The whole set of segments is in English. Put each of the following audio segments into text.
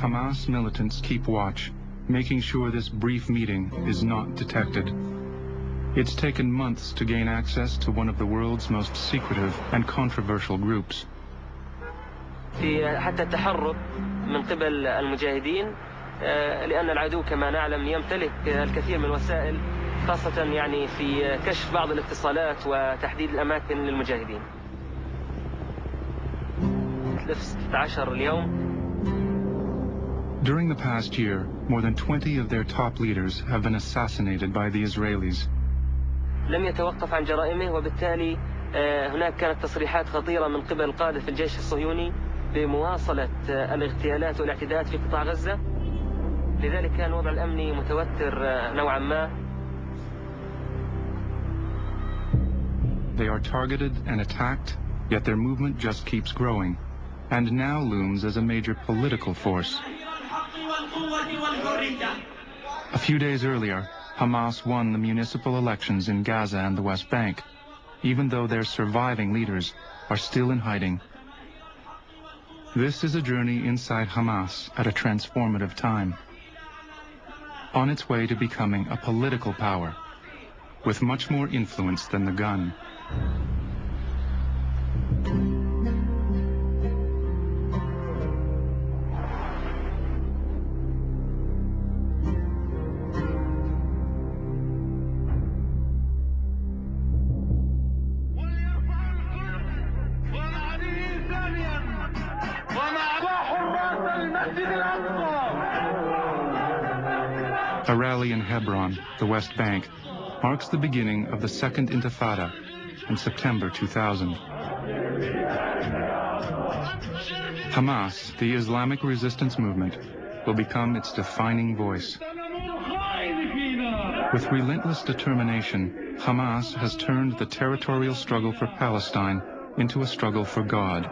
Hamas militants keep watch, making sure this brief meeting is not detected. It's taken months to gain access to one of the world's most secretive and controversial groups. حتى التحرك من قبل المجاهدين لأن العدو كما نعلم يمتلك الكثير من الوسائل خاصة يعني في كشف بعض الاتصالات وتحديد الأماكن للمجاهدين. 16 اليوم. During the past year, more than 20 of their top leaders have been assassinated by the Israelis. لم يتوقف عن جرائمه وبالتالي هناك كانت تصريحات خطيرة من قبل قادة الجيش الصهيوني بمواصلة الاغتيالات والاعتداءات في قطاع غزة. لذلك كان الوضع الأمني متوتر نوعا ما. They are targeted and attacked, yet their movement just keeps growing, and now looms as a major political force. A few days earlier, Hamas won the municipal elections in Gaza and the West Bank, even though their surviving leaders are still in hiding. This is a journey inside Hamas at a transformative time, on its way to becoming a political power, with much more influence than the gun. A rally in Hebron, the West Bank, marks the beginning of the Second Intifada in September 2000. Hamas, the Islamic resistance movement, will become its defining voice. With relentless determination, Hamas has turned the territorial struggle for Palestine into a struggle for God.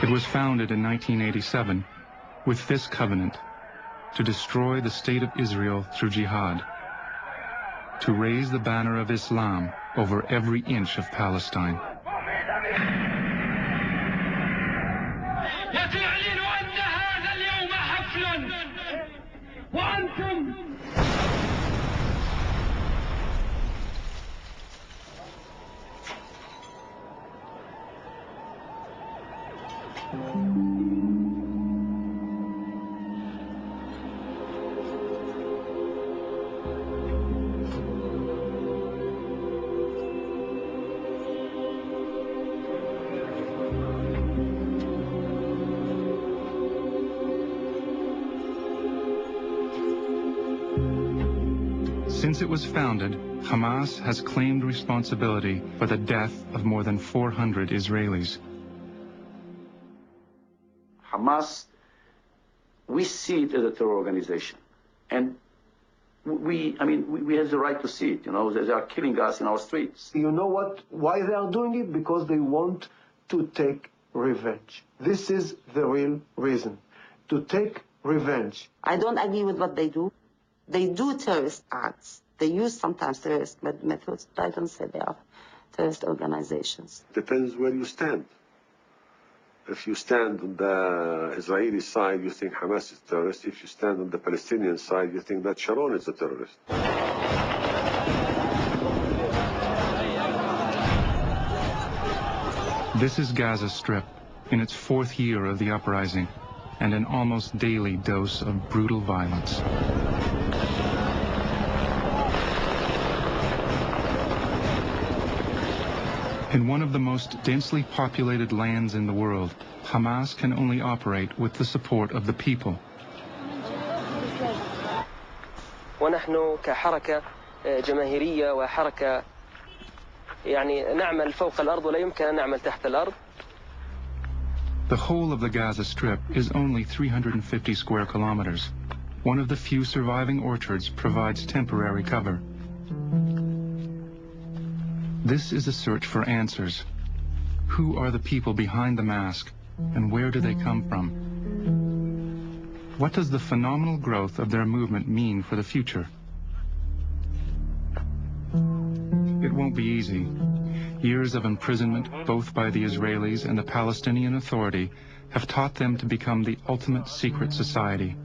It was founded in 1987 with this covenant: to destroy the state of Israel through jihad, to raise the banner of Islam over every inch of Palestine. Since it was founded, Hamas has claimed responsibility for the death of more than 400 Israelis. Hamas, we see it as a terror organization. And we have the right to see it. You know, they are killing us in our streets. You know what? Why they are doing it? Because they want to take revenge. This is the real reason, to take revenge. I don't agree with what they do. They do terrorist acts. They use sometimes terrorist methods, but I don't say they are terrorist organizations. Depends where you stand. If you stand on the Israeli side, you think Hamas is terrorist. If you stand on the Palestinian side, you think that Sharon is a terrorist. This is Gaza Strip, in its 4th year of the uprising, and an almost daily dose of brutal violence. In one of the most densely populated lands in the world, Hamas can only operate with the support of the people. ونحن كحركة جماهيرية وحركة يعني نعمل فوق الأرض ولا يمكن أن نعمل تحت الأرض. The whole of the Gaza Strip is only 350 square kilometers. One of the few surviving orchards provides temporary cover. This is a search for answers. Who are the people behind the mask, and where do they come from? What does the phenomenal growth of their movement mean for the future? It won't be easy. Years of imprisonment, both by the Israelis and the Palestinian Authority, have taught them to become the ultimate secret society,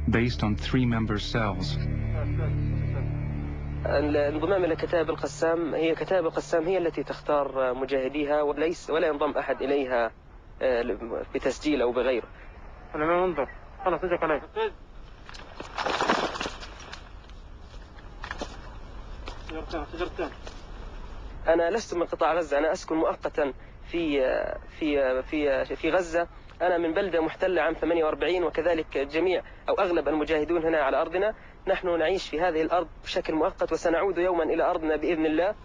based on 3-member cells. الانضمام إلى كتائب القسام هي كتائب القسام هي التي تختار مجاهديها ولا ينضم أحد إليها بتسجيل أو بغيره. أنا ما أنظر خلاص اجاك علي. أنا لست من قطاع غزة، أنا أسكن مؤقتا في غزة. أنا من بلدة محتلة عام 48، وكذلك جميع أو أغلب المجاهدون هنا على أرضنا. نحن نعيش في هذه الأرض بشكل مؤقت، وسنعود يوما إلى أرضنا بإذن الله،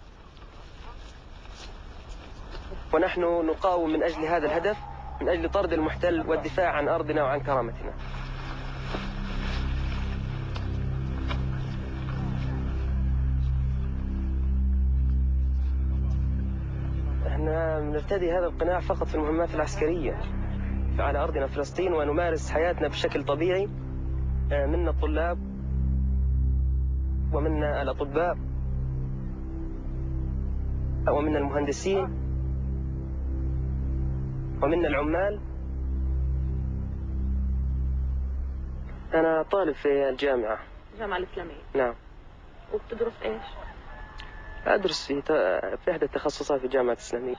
ونحن نقاوم من أجل هذا الهدف، من أجل طرد المحتل والدفاع عن أرضنا وعن كرامتنا. احنا نرتدي هذا القناع فقط في المهمات العسكرية على أرضنا فلسطين، ونمارس حياتنا بشكل طبيعي. منا الطلاب ومنا الأطباء ومنا المهندسين ومنا العمال. أنا طالب في الجامعة الإسلامية. نعم. وبتدرس إيش؟ أدرس في إحدى التخصصات في الجامعة الإسلامية.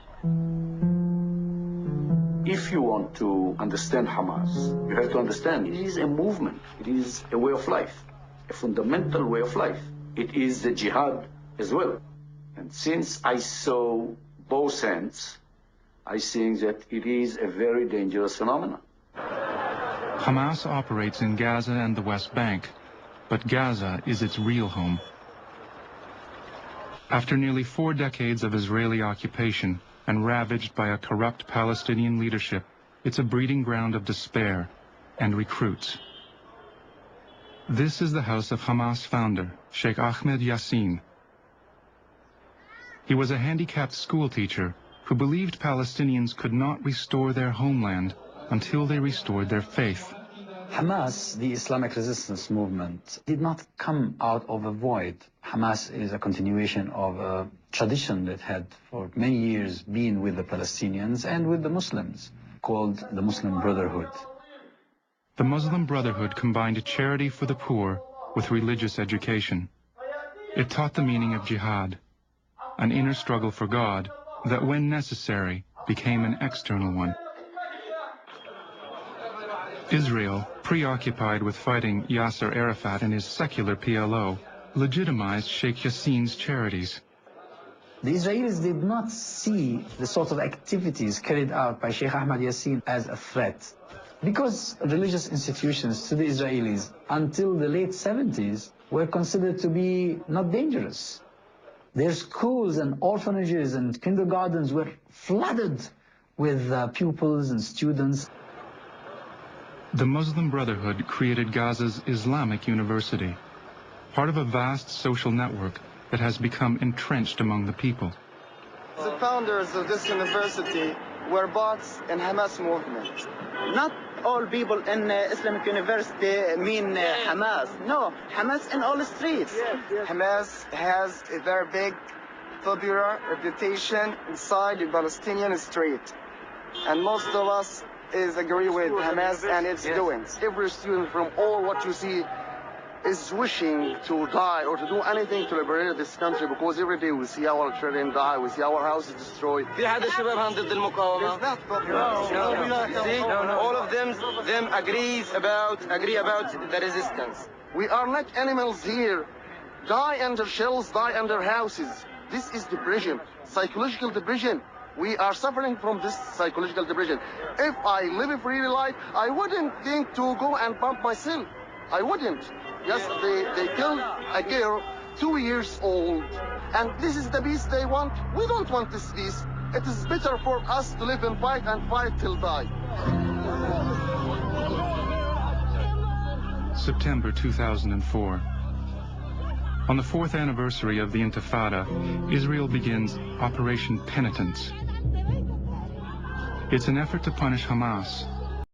If you want to understand Hamas, you have to understand it is a movement. It is a way of life, a fundamental way of life. It is the jihad as well. And since I saw both ends, I think that it is a very dangerous phenomenon. Hamas operates in Gaza and the West Bank, but Gaza is its real home. After nearly 4 decades of Israeli occupation and ravaged by a corrupt Palestinian leadership, it's a breeding ground of despair and recruits. This is the house of Hamas founder, Sheikh Ahmed Yassin. He was a handicapped schoolteacher who believed Palestinians could not restore their homeland until they restored their faith. Hamas, the Islamic resistance movement, did not come out of a void. Hamas is a continuation of a tradition that had for many years been with the Palestinians and with the Muslims, called the Muslim Brotherhood. The Muslim Brotherhood combined charity for the poor with religious education. It taught the meaning of jihad, an inner struggle for God that, when necessary, became an external one. Israel, preoccupied with fighting Yasser Arafat and his secular PLO, legitimized Sheikh Yassin's charities. The Israelis did not see the sort of activities carried out by Sheikh Ahmed Yassin as a threat, because religious institutions to the Israelis until the late 70s were considered to be not dangerous. Their schools and orphanages and kindergartens were flooded with pupils and students. The Muslim Brotherhood created Gaza's Islamic University, part of a vast social network that has become entrenched among the people. The founders of this university were bots in Hamas movement. Not all people in Islamic University mean Hamas. No, Hamas in all the streets. Hamas has a very big popular reputation inside the Palestinian street. And most of us agree with Hamas and its doings. Every student from all what you see is wishing to die or to do anything to liberate this country, because every day we see our children die, we see our houses destroyed. في حدا شباب هان ضد المقاومة؟ It's not popular. See, all of them agree about the resistance. We are not animals here. Die under shells, die under houses. This is depression, psychological depression. We are suffering from this psychological depression. If I live a free life, I wouldn't think to go and bump myself. I wouldn't. Yes, they killed a girl 2 years old. And this is the peace they want. We don't want this peace. It is better for us to live and fight till die. September 2004. On the 4th anniversary of the Intifada, Israel begins Operation Penitence. It's an effort to punish Hamas